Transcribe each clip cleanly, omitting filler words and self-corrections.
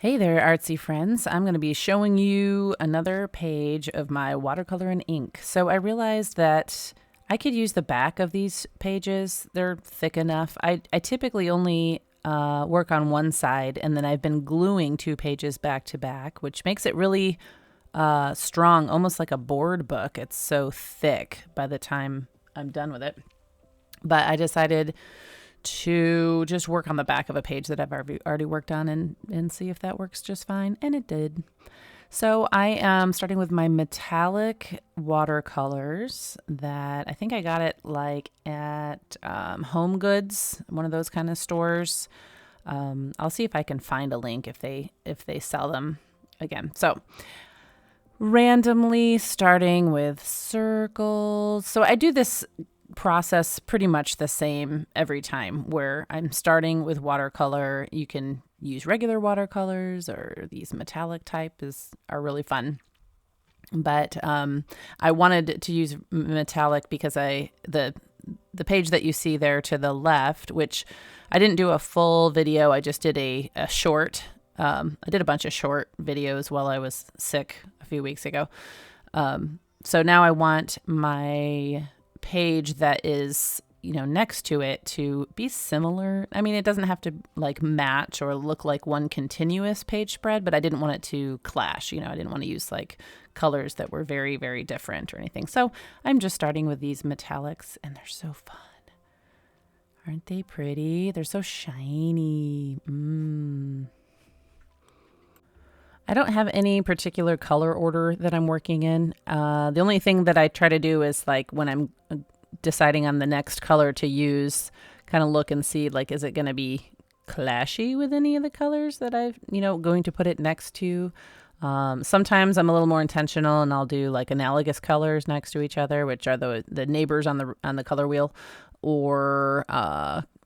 Hey there, artsy friends. I'm going to be showing you another page of my watercolor and ink. So I realized that I could use the back of these pages. They're thick enough. I typically only work on one side, and then I've been gluing two pages back to back, which makes it really strong, almost like a board book. It's so thick by the time I'm done with it. But I decided to just work on the back of a page that I've already worked on and see if that works just fine. And it did. So I am starting with my metallic watercolors that I think I got it like at Home Goods, one of those kind of stores. I'll see if I can find a link if they sell them again. So randomly starting with circles. So I do this process pretty much the same every time, where I'm starting with watercolor. You can use regular watercolors, or these metallic type are really fun. But I wanted to use metallic because the page that you see there to the left, which I didn't do a full video, I just did a short. I did a bunch of short videos while I was sick a few weeks ago. So now I want my page that is, next to it to be similar. I mean, it doesn't have to like match or look like one continuous page spread, but I didn't want it to clash. I didn't want to use like colors that were very, very different or anything. So I'm just starting with these metallics, and they're so fun. Aren't they pretty? They're so shiny. I don't have any particular color order that I'm working in. The only thing that I try to do is, like, when I'm deciding on the next color to use, kind of look and see, like, is it going to be clashy with any of the colors that I've, going to put it next to. Sometimes I'm a little more intentional, and I'll do like analogous colors next to each other, which are the neighbors on the color wheel, or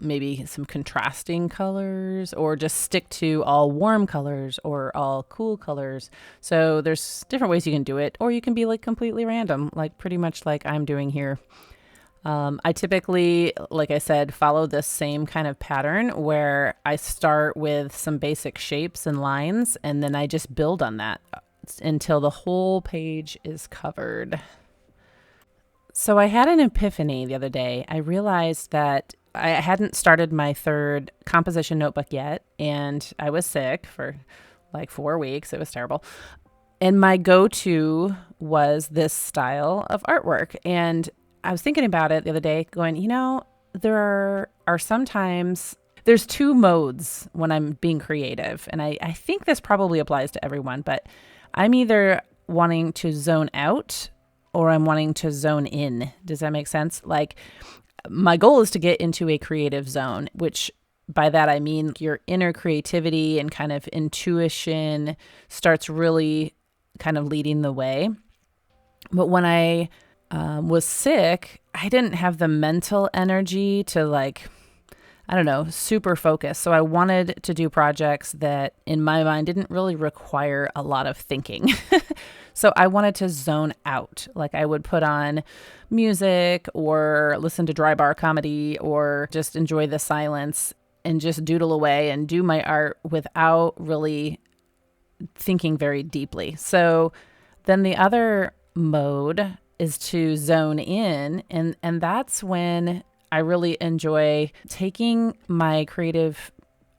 maybe some contrasting colors, or just stick to all warm colors or all cool colors. So there's different ways you can do it, or you can be like completely random, like pretty much like I'm doing here. I typically, like I said, follow this same kind of pattern where I start with some basic shapes and lines, and then I just build on that until the whole page is covered. So I had an epiphany the other day. I realized that I hadn't started my third composition notebook yet, and I was sick for like 4 weeks. It was terrible. And my go-to was this style of artwork. And I was thinking about it the other day, going, there are sometimes, there's two modes when I'm being creative. And I think this probably applies to everyone, but I'm either wanting to zone out or I'm wanting to zone in. Does that make sense? Like, my goal is to get into a creative zone, which by that I mean your inner creativity and kind of intuition starts really kind of leading the way. But when I was sick, I didn't have the mental energy to super focus. So I wanted to do projects that in my mind didn't really require a lot of thinking. So I wanted to zone out. Like, I would put on music or listen to dry bar comedy or just enjoy the silence and just doodle away and do my art without really thinking very deeply. So then the other mode is to zone in, and that's when I really enjoy taking my creative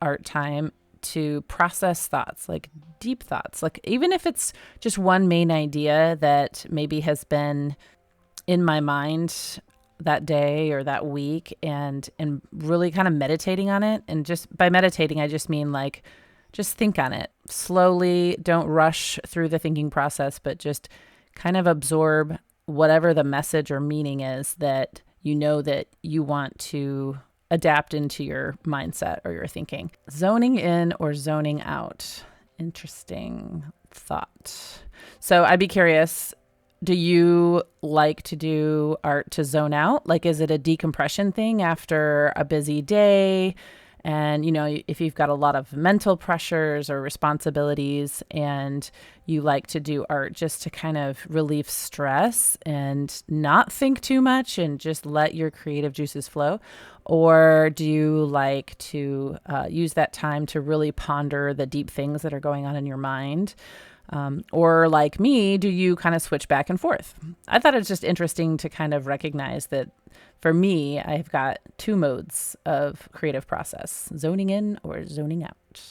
art time to process thoughts, like deep thoughts. Like, even if it's just one main idea that maybe has been in my mind that day or that week, and really kind of meditating on it. And just by meditating, I just mean like, just think on it slowly. Don't rush through the thinking process, but just kind of absorb whatever the message or meaning is that that you want to adapt into your mindset or your thinking. Zoning in or zoning out. Interesting thought. So I'd be curious, do you like to do art to zone out? Like, is it a decompression thing after a busy day And, if you've got a lot of mental pressures or responsibilities and you like to do art just to kind of relieve stress and not think too much and just let your creative juices flow, or do you like to use that time to really ponder the deep things that are going on in your mind? Or like me, do you kind of switch back and forth? I thought it was just interesting to kind of recognize that for me, I've got two modes of creative process, zoning in or zoning out.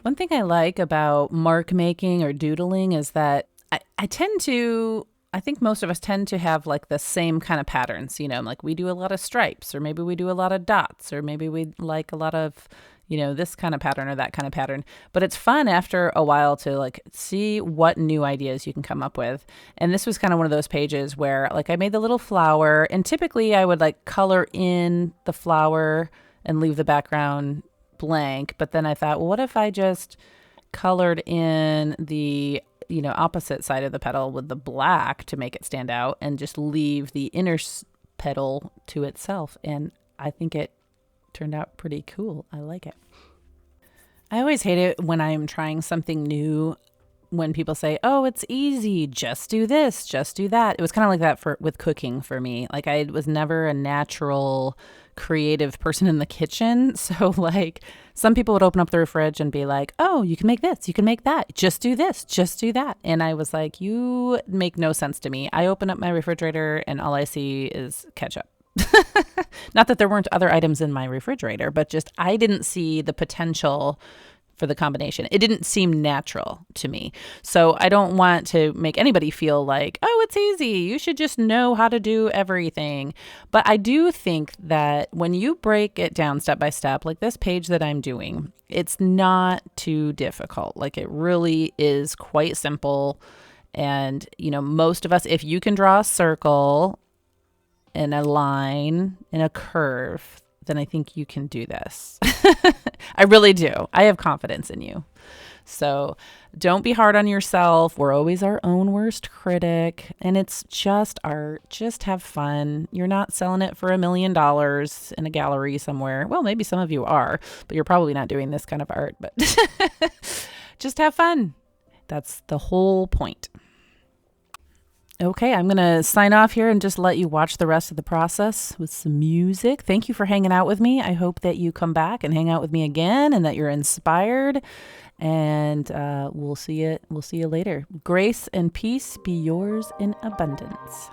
One thing I like about mark making or doodling is that I think most of us tend to have like the same kind of patterns, like we do a lot of stripes, or maybe we do a lot of dots, or maybe we like a lot of, this kind of pattern or that kind of pattern. But it's fun after a while to like see what new ideas you can come up with. And this was kind of one of those pages where like I made the little flower, and typically I would like color in the flower and leave the background blank. But then I thought, well, what if I just colored in the opposite side of the petal with the black to make it stand out, and just leave the inner petal to itself. And I think it turned out pretty cool. I like it. I always hate it when I'm trying something new, when people say, oh, it's easy, just do this, just do that. It was kind of like that with cooking for me. Like I was never a natural creative person in the kitchen. So like some people would open up their fridge and be like, oh, you can make this, you can make that, just do this, just do that. And I was like, you make no sense to me. I open up my refrigerator and all I see is ketchup. Not that there weren't other items in my refrigerator, but just I didn't see the potential for the combination. It didn't seem natural to me. So I don't want to make anybody feel like, oh, it's easy, you should just know how to do everything. But I do think that when you break it down step by step, like this page that I'm doing, it's not too difficult. Like it really is quite simple. And, most of us, if you can draw a circle and a line and a curve, then I think you can do this. I really do. I have confidence in you. So don't be hard on yourself. We're always our own worst critic. And it's just art. Just have fun. You're not selling it for $1 million in a gallery somewhere. Well, maybe some of you are, but you're probably not doing this kind of art. But just have fun. That's the whole point. Okay, I'm going to sign off here and just let you watch the rest of the process with some music. Thank you for hanging out with me. I hope that you come back and hang out with me again and that you're inspired. And we'll see you later. Grace and peace be yours in abundance.